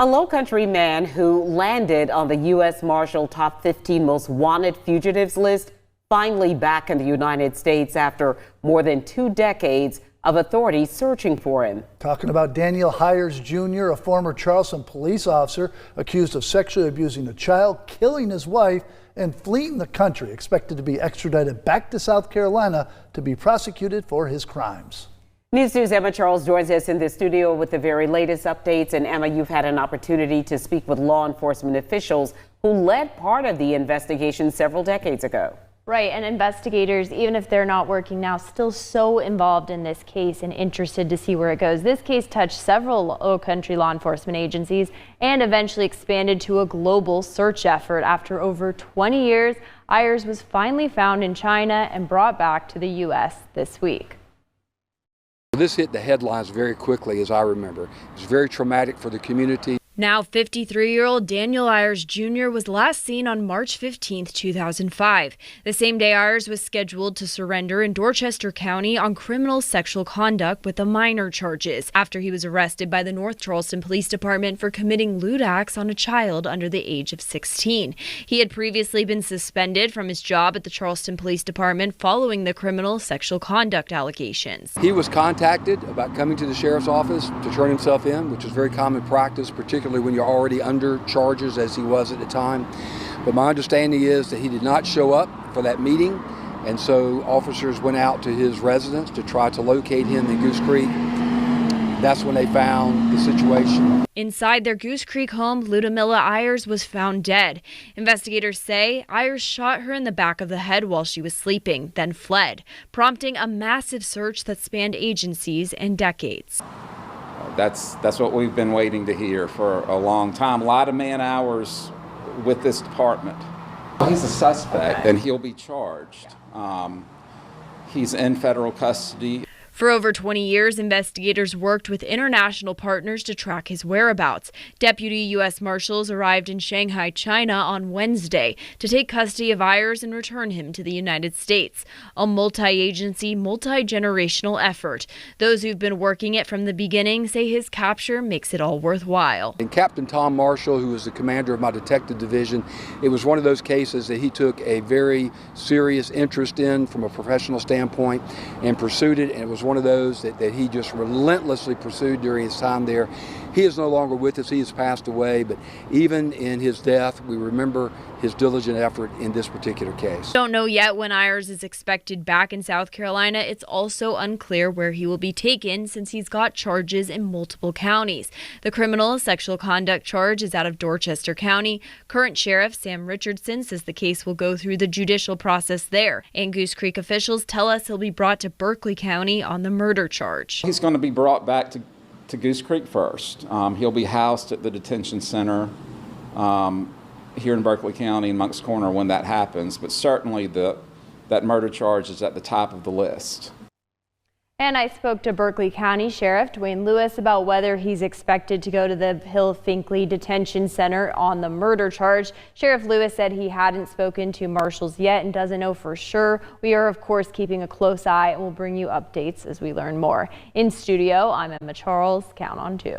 A Low-Country man who landed on the US Marshal top 15 most wanted fugitives list finally back in the United States after more than 2 decades of authorities searching for him. Talking about Ludmila Hiers Jr., a former Charleston police officer accused of sexually abusing a child, killing his wife, and fleeing the country, expected to be extradited back to South Carolina to be prosecuted for his crimes. News 2's Emma Charles joins us in the studio with the very latest updates. And Emma, you've had an opportunity to speak with law enforcement officials who led part of the investigation several decades ago. Right, and investigators, even if they're not working now, still so involved in this case and interested to see where it goes. This case touched several Low-Country law enforcement agencies and eventually expanded to a global search effort. After over 20 years, Hiers was finally found in China and brought back to the U.S. this week. This hit the headlines very quickly, as I remember. It was very traumatic for the community. Now 53-year-old Ludmila Hiers Jr. was last seen on March 15, 2005. The same day Hiers was scheduled to surrender in Dorchester County on criminal sexual conduct with the minor charges after he was arrested by the North Charleston Police Department for committing lewd acts on a child under the age of 16. He had previously been suspended from his job at the Charleston Police Department following the criminal sexual conduct allegations. He was contacted about coming to the sheriff's office to turn himself in, which is very common practice, particularly when you're already under charges, as he was at the time. But my understanding is that he did not show up for that meeting, and so officers went out to his residence to try to locate him in Goose Creek. That's when they found the situation. Inside their Goose Creek home, Ludmila Hiers was found dead. Investigators say Hiers shot her in the back of the head while she was sleeping, then fled, prompting a massive search that spanned agencies and decades. That's what we've been waiting to hear for a long time. A lot of man hours with this department. He's a suspect and he'll be charged. He's in federal custody. For over 20 years, investigators worked with international partners to track his whereabouts. Deputy US Marshals arrived in Shanghai, China on Wednesday to take custody of Hiers and return him to the United States. A multi-agency, multi-generational effort. Those who've been working it from the beginning say his capture makes it all worthwhile. And Captain Tom Marshall, who was the commander of my detective division, it was one of those cases that he took a very serious interest in from a professional standpoint and pursued it, and it was one of those that he just relentlessly pursued during his time there. He is no longer with us. He has passed away, but even in his death, we remember his diligent effort in this particular case. Don't know yet when Hiers is expected back in South Carolina. It's also unclear where he will be taken since he's got charges in multiple counties. The criminal sexual conduct charge is out of Dorchester County. Current Sheriff Sam Richardson says the case will go through the judicial process there. And Goose Creek officials tell us he'll be brought to Berkeley County on the murder charge. He's going to be brought back to Goose Creek first. He'll be housed at the detention center here in Berkeley County in Moncks Corner when that happens, but certainly that murder charge is at the top of the list. And I spoke to Berkeley County Sheriff Dwayne Lewis about whether he's expected to go to the Hill-Finkley Detention Center on the murder charge. Sheriff Lewis said he hadn't spoken to marshals yet and doesn't know for sure. We are, of course, keeping a close eye and we'll bring you updates as we learn more. In studio, I'm Emma Charles. Count on 2.